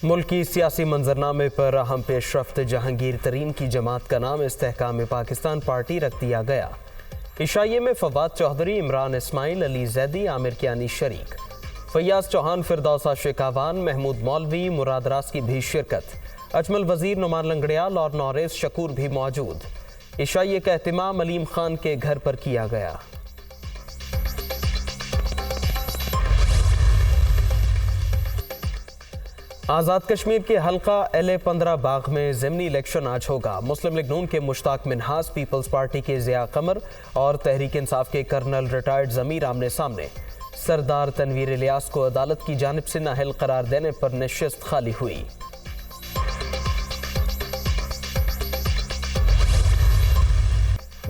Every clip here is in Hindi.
मुल्क की सियासी मंजरनामे पर अहम पेशरफ्त जहांगीर तरीन की जमात का नाम इस्तेहकाम पाकिस्तान पार्टी रख दिया गया। इशाइये में फवाद चौधरी, इमरान इस्माइल, अली जैदी, आमिर कियानी शरीक, फैयाज चौहान, फिरदौसा शेखावान, महमूद मौलवी, मुराद रास की भी शिरकत, अजमल वजीर, नुमान लंगड़ियाल और नौरेज शकूर भी मौजूद। इशाइये का एहतिमाम अलीम खान के घर पर किया गया। आज़ाद कश्मीर के हल्का LA-15 बाग में ज़िमनी इलेक्शन आज होगा। मुस्लिम लीग नून के मुश्ताक मिन्हास, पीपल्स पार्टी के ज़िया कमर और तहरीक इंसाफ के कर्नल रिटायर्ड ज़मीर आमने सामने। सरदार तनवीर इलियास को अदालत की जानिब से नाअहल करार देने पर नशिस्त खाली हुई।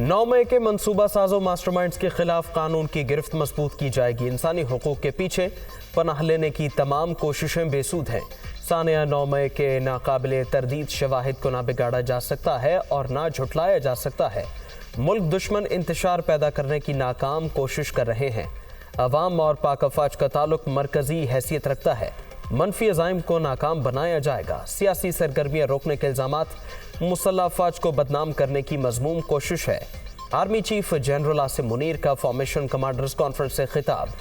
नौ मई के मनसूबा साजों मास्टरमाइंड्स के खिलाफ कानून की गिरफ्त मजबूत की जाएगी। इंसानी हुकूक के पीछे पनाह लेने की तमाम कोशिशें बेसूद हैं। सानिया 9 मई के नाकाबिले तरदीद शवाहिद को ना बिगाड़ा जा सकता है और ना झुटलाया जा सकता है। मुल्क दुश्मन इंतशार पैदा करने की नाकाम कोशिश कर रहे हैं। अवाम और पाक अफवाज का ताल्लुक मरकजी हैसियत रखता है। मनफी अज़ाइम को नाकाम बनाया जाएगा। सियासी सरगर्मियाँ रोकने के इल्ज़ामात मुसल्लह अफवाज को बदनाम करने की मज़मूम कोशिश है। Army chief general Asim Munir का फॉर्मेशन कमांडर्स कॉन्फ्रेंस से खिताब।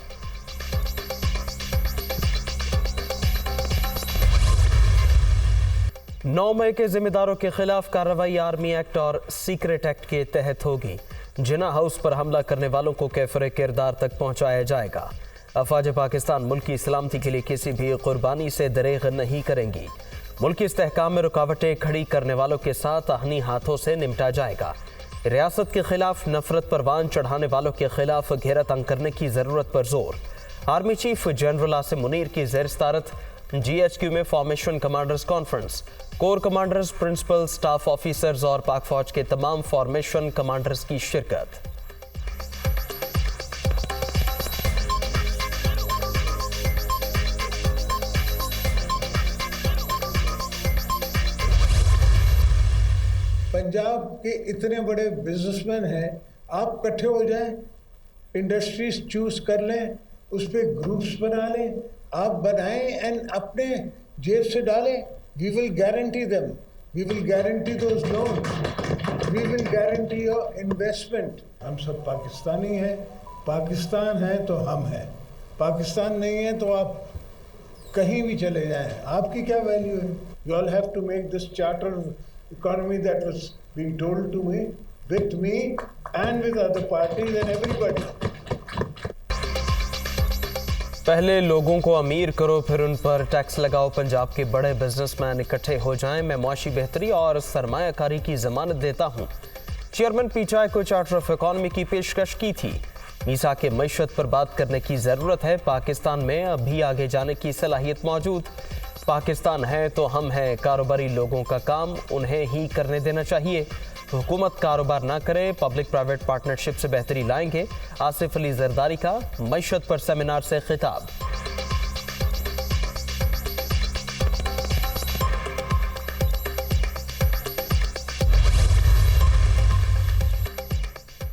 नौ मई के जिम्मेदारों के खिलाफ कार्रवाई आर्मी एक्ट और सीक्रेट एक्ट के तहत होगी। जिना हाउस पर हमला करने वालों को कैफरे किरदार तक पहुंचाया जाएगा। अफवाज पाकिस्तान मुल्क की सलामती के लिए किसी भी कुर्बानी से दरेग नहीं करेंगी। मुल्क की इस्तेहकाम में रुकावटें खड़ी करने वालों के साथ आहनी हाथों से निपटा जाएगा। रियासत के खिलाफ नफरत परवान चढ़ाने वालों के खिलाफ घेरा तंग करने की ज़रूरत पर जोर। Army chief general Asim Munir की ज़ेर सदारत GHQ में formation commanders conference. Core commanders, principal, staff officers और पाक फौज के तमाम फॉर्मेशन कमांडर्स की शिरकत। पंजाब के इतने बड़े बिजनेसमैन हैं, आप इकट्ठे हो जाएं, इंडस्ट्रीज चूज कर लें, उस पर ग्रुप्स बना लें, आप बनाएं एंड अपने जेब से डालें। We will guarantee them, we will guarantee those loan, we will guarantee your investment. हम सब पाकिस्तानी हैं, पाकिस्तान है तो हम हैं, पाकिस्तान नहीं है तो आप कहीं भी चले जाएं, आपकी क्या वैल्यू है? You all have to make this charter economy that was being told to me, with me and with other parties and everybody. पहले लोगों को अमीर करो, फिर उन पर टैक्स लगाओ। पंजाब के बड़े बिजनेसमैन इकट्ठे हो जाएं। मैं मुआशी बेहतरी और सरमायाकारी की जमानत देता हूँ। चेयरमैन पीचाई को चार्टर ऑफ इकॉनमी की पेशकश की थी। मीसा के मईशत पर बात करने की ज़रूरत है। पाकिस्तान में अभी आगे जाने की सलाहियत मौजूद। पाकिस्तान है तो हम हैं। कारोबारी लोगों का काम उन्हें ही करने देना चाहिए। हुकूमत कारोबार ना करे, पब्लिक प्राइवेट पार्टनरशिप से बेहतरी लाएंगे। आसिफ अली जरदारी का मईशत पर सेमिनार से खिताब।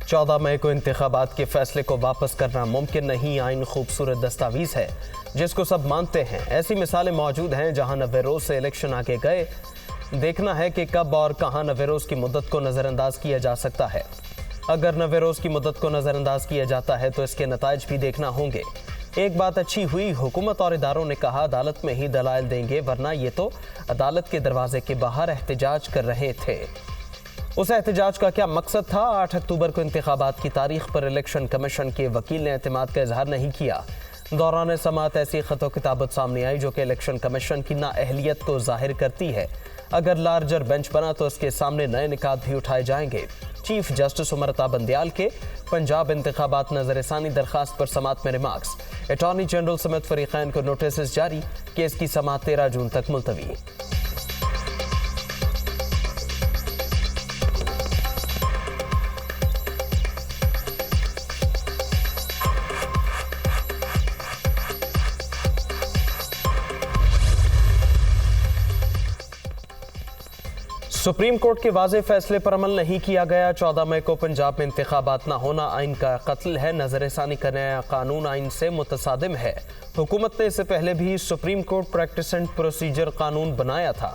चौदह मई को इंतखाबात के फैसले को वापस करना मुमकिन नहीं। आइन खूबसूरत दस्तावीज है जिसको सब मानते हैं। ऐसी मिसालें मौजूद हैं जहां 90 रोज से इलेक्शन आगे गए। देखना है कि कब और कहां 90 रोज की मुद्दत को नज़रअंदाज किया जा सकता है। अगर 90 रोज की मुद्दत को नज़रअंदाज किया जाता है तो इसके नताइज भी देखना होंगे। एक बात अच्छी हुई, हुकूमत और इदारों ने कहा अदालत में ही दलाइल देंगे, वरना ये तो अदालत के दरवाजे के बाहर एहतजाज कर रहे थे। उस एहतजाज का क्या मकसद था? 8 अक्टूबर को इंतखाबात की तारीख पर इलेक्शन कमीशन के वकील ने एतमाद का इजहार नहीं किया। दौरान समात ऐसी खतो किताबत सामने आई जो कि इलेक्शन कमीशन की नाअहलियत को जाहिर करती है। अगर लार्जर बेंच बना तो इसके सामने नए निकात भी उठाए जाएंगे। चीफ जस्टिस उमरता बंदियाल के पंजाब इंतखाबात नजरसानी दरखास्त पर समात में रिमार्क्स। अटॉर्नी जनरल समेत फरीकैन को नोटिस जारी। केस की समात 13 जून तक मुलतवी। सुप्रीम कोर्ट के वाज़े फैसले पर अमल नहीं किया गया। 14 मई को पंजाब में इंतखाबात न होना आइन का कत्ल है। नजरसानी का नया कानून आइन से मुतसादिम है। हुकूमत ने इससे पहले भी supreme court practice and procedure कानून बनाया था।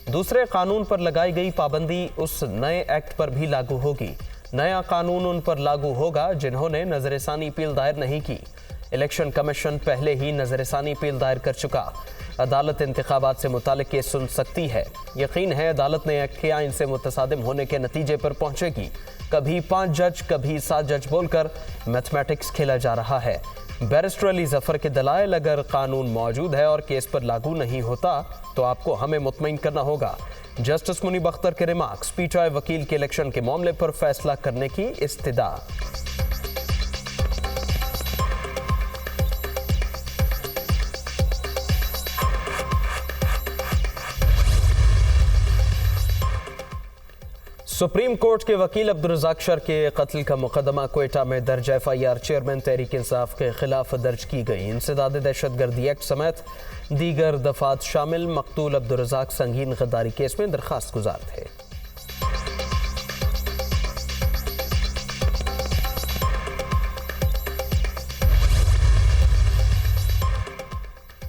दूसरे कानून पर लगाई गई पाबंदी उस नए एक्ट पर भी लागू होगी। नया कानून उन पर लागू होगा जिन्होंने नजरसानी अपील दायर नहीं की। इलेक्शन कमीशन पहले ही नजरसानी अपील दायर कर चुका। अदालत इंतखाबात से मुतालिक केस सुन सकती है। यकीन है अदालत ने एक्ट के आइन से मुतसादिम होने के नतीजे पर पहुंचेगी। कभी 5 जज कभी 7 जज बोलकर मैथमेटिक्स खेला जा रहा है। बैरिस्टर अली जफर के दलाइल, अगर कानून मौजूद है और केस पर लागू नहीं होता तो आपको हमें मुतमईन करना होगा। जस्टिस मुनीब अख्तर के रिमार्क्स, पीटीआई वकील के इलेक्शन के मामले पर फैसला करने की इस्तदा। सुप्रीम कोर्ट के वकील अब्दुल रज़ाक शर के कत्ल का मुकदमा क्वेटा में दर्ज एफआईआर चेयरमैन तहरीक इंसाफ के खिलाफ दर्ज की गई। इंसदाद दहशतगर्दी एक्ट समेत दीगर दफात शामिल मकतूल अब्दुल रज़ाक संगीन गद्दारी केस में दरखास्त गुजार थे।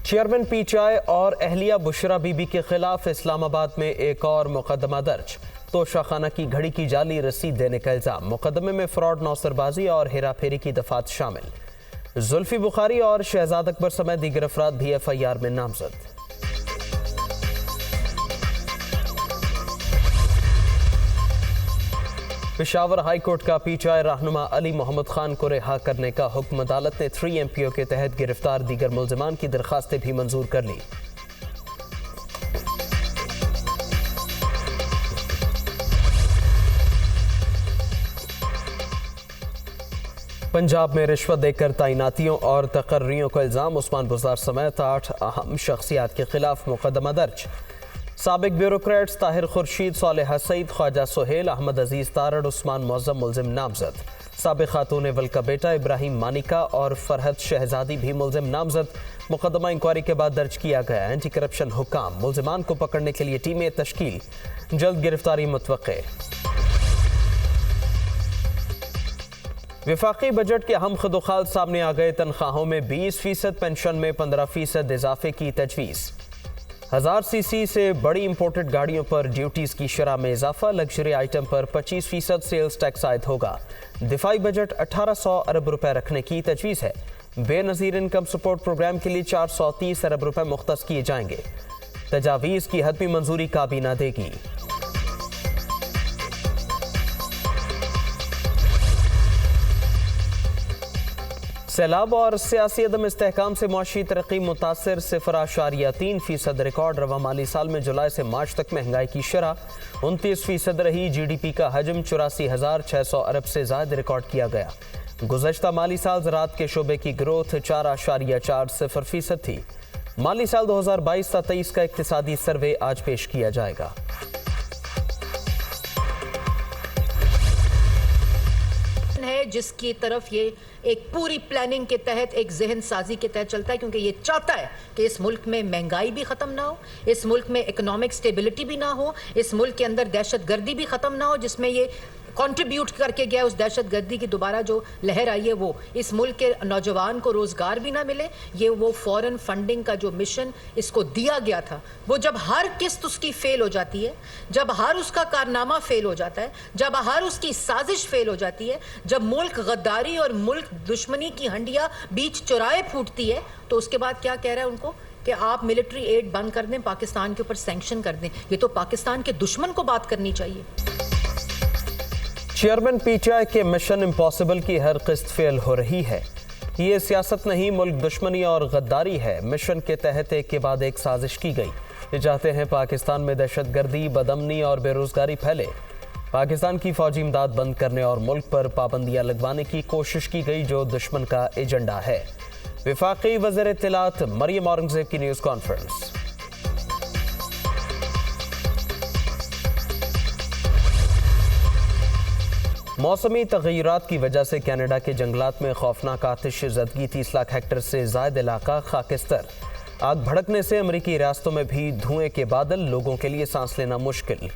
चेयरमैन पीटीआई और अहलिया बुशरा बीबी के खिलाफ इस्लामाबाद में एक और मुकदमा दर्ज। तोशाखाना की घड़ी की जाली रसीद देने का इल्जाम। मुकदमे में फ्रॉड, नौसरबाजी और हेराफेरी की दफात शामिल। जुल्फी बुखारी और शहजाद अकबर समेत दीगर अफराद भी एफआईआर में नामजद। पेशावर हाई कोर्ट का पीटीआई रहनुमा अली मोहम्मद खान को रिहा करने का हुक्म। अदालत ने 3 एमपीओ के तहत गिरफ्तार दीगर मुल्जिमान की दरखास्तें भी मंजूर कर ली। पंजाब में रिश्वत देकर तैनातियों और तकर्रियों का इल्जाम। उस्मान बुज़दार समेत 8 अहम शख्सियात के खिलाफ मुकदमा दर्ज। साबिक ब्यूरोक्रेट्स ताहिर खुर्शीद, सालेहा सईद, ख्वाजा सुहेल, अहमद अजीज तारड़, उस्मान मुअज़्ज़म मुल्जिम नामजद। साबिक खातून अव्वल का बेटा इब्राहिम मानिका और फरहत शहजादी भी मुल्जिम नामजद। मुकदमा इंक्वायरी के बाद दर्ज किया गया। एंटी करप्शन हुक्म। मुल्जिमान को पकड़ने के लिए टीमें तश्कील। जल्द गिरफ्तारी मुतवक्के। विफाकी बजट के अहम खुदोखाल सामने आ गए। तनख्वाहों में 20%, पेंशन में 15% इजाफे की तजवीज़। 1000 सीसी से बड़ी इंपोर्टेड गाड़ियों पर ड्यूटीज की शरह में इजाफा। लग्जरी आइटम पर 25% सेल्स टैक्स आयद होगा। दिफाई बजट 1800 अरब रुपए रखने की तजवीज़ है। बेनज़ीर इनकम सपोर्ट प्रोग्राम के लिए 430 अरब रुपए मुख्तस किए जाएंगे। तजावीज़ की हतमी मंजूरी काबीना देगी। सैलाब और सियासी अदम इस्तेहकाम से मुआशी तरक्की मुतासर। 0.3% रिकॉर्ड। रवा माली साल में जुलाई से मार्च तक महंगाई की शरह 29% रही। जीडीपी का हजम 84,600 अरब से ज़ायद रिकॉर्ड किया गया। गुज़श्ता माली साल ज़राअत के शोबे की ग्रोथ 4.40% थी। माली साल 2022-23 का इक्तिसादी सर्वे आज पेश किया जाएगा। है जिसकी तरफ ये एक पूरी प्लानिंग के तहत, एक जहन साजी के तहत चलता है, क्योंकि ये चाहता है कि इस मुल्क में महंगाई भी खत्म ना हो, इस मुल्क में इकोनॉमिक स्टेबिलिटी भी ना हो, इस मुल्क के अंदर दहशतगर्दी भी खत्म ना हो, जिसमें ये कंट्रीब्यूट करके गया उस दहशतगर्दी की दोबारा जो लहर आई है, वो इस मुल्क के नौजवान को रोजगार भी ना मिले। ये वो फॉरेन फंडिंग का जो मिशन इसको दिया गया था, वो जब हर किस्त उसकी फेल हो जाती है, जब हर उसका कारनामा फेल हो जाता है, जब हर उसकी साजिश फेल हो जाती है, जब मुल्क गद्दारी और मुल्क दुश्मनी की हंडिया बीच चौराहे फूटती है, तो उसके बाद क्या कह रहा है उनको कि आप मिलिट्री एड बंद कर दें, पाकिस्तान के ऊपर सैंक्शन कर दें। ये तो पाकिस्तान के दुश्मन को बात करनी चाहिए। चेयरमैन पीटीआई के मिशन इम्पॉसिबल की हर किस्त फेल हो रही है। ये सियासत नहीं, मुल्क दुश्मनी और गद्दारी है। मिशन के तहत एक के बाद एक साजिश की गई। ये चाहते हैं पाकिस्तान में दहशतगर्दी, बदअमनी और बेरोजगारी फैले। पाकिस्तान की फौजी इमदाद बंद करने और मुल्क पर पाबंदियां लगवाने की कोशिश की गई, जो दुश्मन का एजेंडा है। विफाकी वज़ीर इत्तलात मरियम औरंगज़ेब की न्यूज़ कॉन्फ्रेंस। मौसमी तग़य्युरात की वजह से कनाडा के जंगलात में खौफनाक आतिश ज़दगी। 30 लाख हेक्टर से ज़ायद इलाका खाकिस्तर। आग भड़कने से अमरीकी रियासतों में भी धुएं के बादल। लोगों के लिए सांस लेना मुश्किल।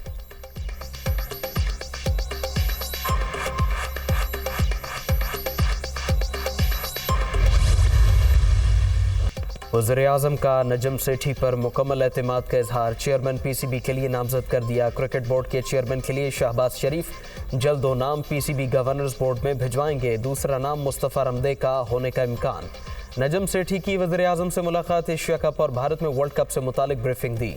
वज़ीर-ए-आज़म का नजम सेठी पर मुकम्मल एतमाद का इजहार। चेयरमैन पीसीबी के लिए नामजद कर दिया। क्रिकेट बोर्ड के चेयरमैन के लिए शहबाज शरीफ जल्द 2 नाम पीसीबी गवर्नर्स बोर्ड में भिजवाएंगे। दूसरा नाम मुस्तफ़ा रमदे का होने का इम्कान। नजम सेठी की वज़ीर-ए-आज़म से मुलाकात। एशिया कप और भारत में वर्ल्ड कप से मुतालिक ब्रीफिंग दी।